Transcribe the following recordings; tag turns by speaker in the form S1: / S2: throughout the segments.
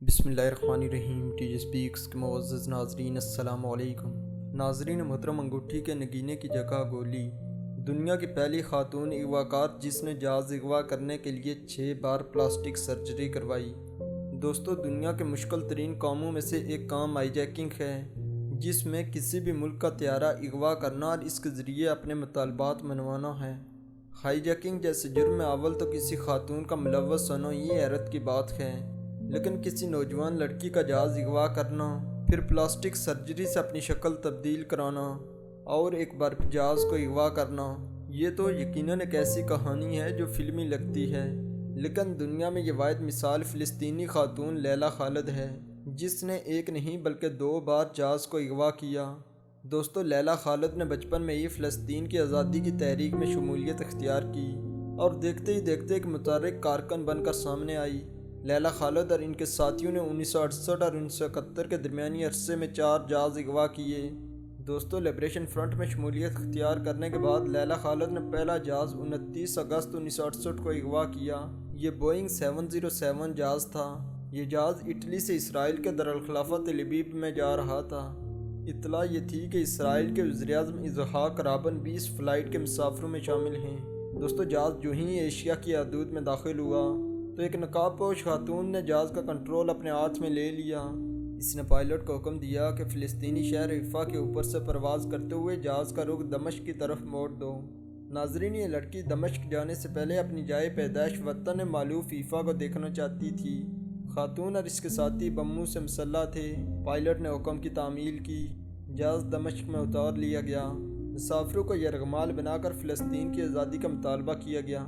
S1: بسم اللہ الرحمن الرحیم۔ ٹی جی سپیکس کے معزز ناظرین السلام علیکم۔ ناظرین محترم، انگوٹھی کے نگینے کی جگہ گولی۔ دنیا کی پہلی خاتون اغوا کار جس نے جہاز اغوا کرنے کے لیے 6 بار پلاسٹک سرجری کروائی۔ دوستو، دنیا کے مشکل ترین کاموں میں سے ایک کام ہائی جیکنگ ہے، جس میں کسی بھی ملک کا طیارہ اغوا کرنا اور اس کے ذریعے اپنے مطالبات منوانا ہے۔ ہائی جیکنگ جیسے جرم میں اول تو کسی خاتون کا ملوث ہونا یہ حیرت کی بات ہے، لیکن کسی نوجوان لڑکی کا جہاز اغوا کرنا، پھر پلاسٹک سرجری سے اپنی شکل تبدیل کرانا اور ایک بار جہاز کو اغوا کرنا، یہ تو یقیناً ایک ایسی کہانی ہے جو فلمی لگتی ہے۔ لیکن دنیا میں یہ واحد مثال فلسطینی خاتون لیلا خالد ہے، جس نے ایک نہیں بلکہ 2 بار جہاز کو اغوا کیا۔ دوستو، لیلا خالد نے بچپن میں ہی فلسطین کی آزادی کی تحریک میں شمولیت اختیار کی اور دیکھتے ہی دیکھتے ایک متحرک کارکن بن کر سامنے آئی۔ لیلا خالد اور ان کے ساتھیوں نے 1968 اور 1971 کے درمیانی عرصے میں 4 جہاز اغوا کیے۔ دوستو، لبریشن فرنٹ میں شمولیت اختیار کرنے کے بعد لیلا خالد نے پہلا جہاز 29 اگست 1968 کو اغوا کیا۔ یہ بوئنگ 707 جہاز تھا۔ یہ جہاز اٹلی سے اسرائیل کے دارالخلافہ تل ابیب میں جا رہا تھا۔ اطلاع یہ تھی کہ اسرائیل کے وزیراعظم اسحاق رابن بھی اس فلائٹ کے مسافروں میں شامل ہیں۔ دوستو، جہاز جو ہی ایشیا کی حدود میں داخل ہوا تو ایک نقاب پوش خاتون نے جہاز کا کنٹرول اپنے ہاتھ میں لے لیا۔ اس نے پائلٹ کو حکم دیا کہ فلسطینی شہر حیفا کے اوپر سے پرواز کرتے ہوئے جہاز کا رخ دمشق کی طرف موڑ دو۔ ناظرین، یہ لڑکی دمشق جانے سے پہلے اپنی جائے پیدائش وطن مالوف حیفا کو دیکھنا چاہتی تھی۔ خاتون اور اس کے ساتھی بموں سے مسلح تھے۔ پائلٹ نے حکم کی تعمیل کی، جہاز دمشق میں اتار لیا گیا۔ مسافروں کو یرغمال بنا کر فلسطین کی آزادی کا مطالبہ کیا گیا۔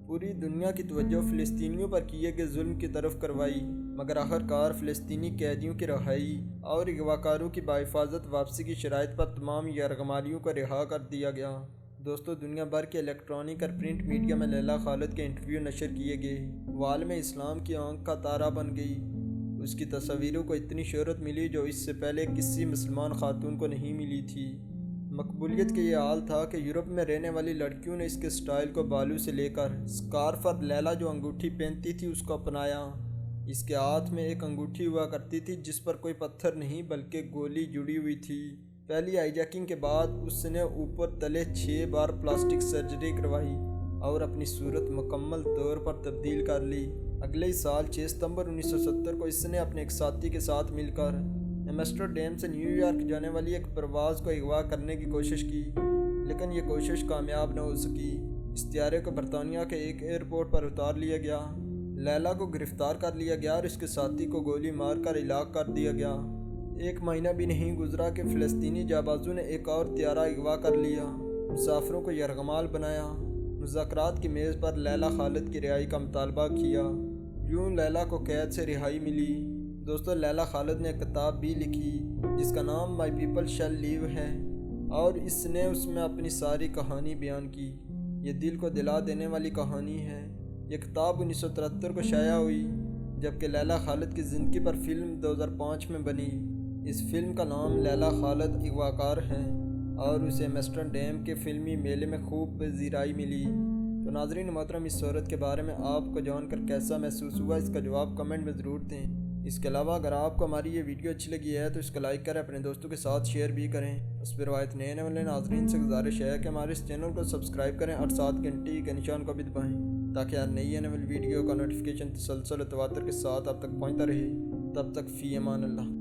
S1: پوری دنیا کی توجہ فلسطینیوں پر کیے گئے ظلم کی طرف کروائی، مگر آخرکار فلسطینی قیدیوں کی رہائی اور اغواکاروں کی بحفاظت واپسی کی شرائط پر تمام یرغمالیوں کو رہا کر دیا گیا۔ دوستو، دنیا بھر کے الیکٹرانک اور پرنٹ میڈیا میں لیلا خالد کے انٹرویو نشر کیے گئے۔ وہ عالم اسلام کی آنکھ کا تارا بن گئی۔ اس کی تصاویروں کو اتنی شہرت ملی جو اس سے پہلے کسی مسلمان خاتون کو نہیں ملی تھی۔ مقبولیت کا یہ حال تھا کہ یورپ میں رہنے والی لڑکیوں نے اس کے سٹائل کو بالوں سے لے کر سکارف اور لیلا جو انگوٹھی پہنتی تھی اس کو اپنایا۔ اس کے ہاتھ میں ایک انگوٹھی ہوا کرتی تھی جس پر کوئی پتھر نہیں بلکہ گولی جڑی ہوئی تھی۔ پہلی ہائی جیکنگ کے بعد اس نے اوپر تلے 6 بار پلاسٹک سرجری کروائی اور اپنی صورت مکمل طور پر تبدیل کر لی۔ اگلے سال 6 ستمبر 1970 کو اس نے اپنے ایک ساتھی کے ساتھ مل کر ایمسٹرڈیم سے نیو یارک جانے والی ایک پرواز کو اغوا کرنے کی کوشش کی، لیکن یہ کوشش کامیاب نہ ہو سکی۔ اس طیارے کو برطانیہ کے ایک ایئرپورٹ پر اتار لیا گیا۔ لیلا کو گرفتار کر لیا گیا اور اس کے ساتھی کو گولی مار کر ہلاک کر دیا گیا۔ 1 مہینہ بھی نہیں گزرا کہ فلسطینی جانبازوں نے ایک اور طیارہ اغوا کر لیا، مسافروں کو یرغمال بنایا، مذاکرات کی میز پر لیلا خالد کی رہائی کا مطالبہ کیا۔ یوں لیلا کو قید سے رہائی ملی۔ دوستو، لیلا خالد نے ایک کتاب بھی لکھی جس کا نام مائی پیپل شیل لیو ہے، اور اس نے اس میں اپنی ساری کہانی بیان کی۔ یہ دل کو دلا دینے والی کہانی ہے۔ یہ کتاب 1973 کو شائع ہوئی، جبکہ لیلا خالد کی زندگی پر فلم 2005 میں بنی۔ اس فلم کا نام لیلا خالد اغواکار ہے اور اسے ایمسٹرڈیم کے فلمی میلے میں خوب پذیرائی ملی۔ تو ناظرین محترم، اس صورت کے بارے میں آپ کو جان کر کیسا محسوس ہوا، اس کا جواب کمنٹ میں ضرور دیں۔ اس کے علاوہ اگر آپ کو ہماری یہ ویڈیو اچھی لگی ہے تو اس کو لائک کریں، اپنے دوستوں کے ساتھ شیئر بھی کریں۔ اس پر روایت نئے والے ناظرین سے گزارش ہے کہ ہمارے اس چینل کو سبسکرائب کریں اور ساتھ گھنٹی کے نشان کو بھی دبائیں تاکہ ہر نئی آنے والی ویڈیو کا نوٹیفیکیشن تسلسل و تواتر کے ساتھ آپ تک پہنچتا رہے۔ تب تک فی امان اللہ۔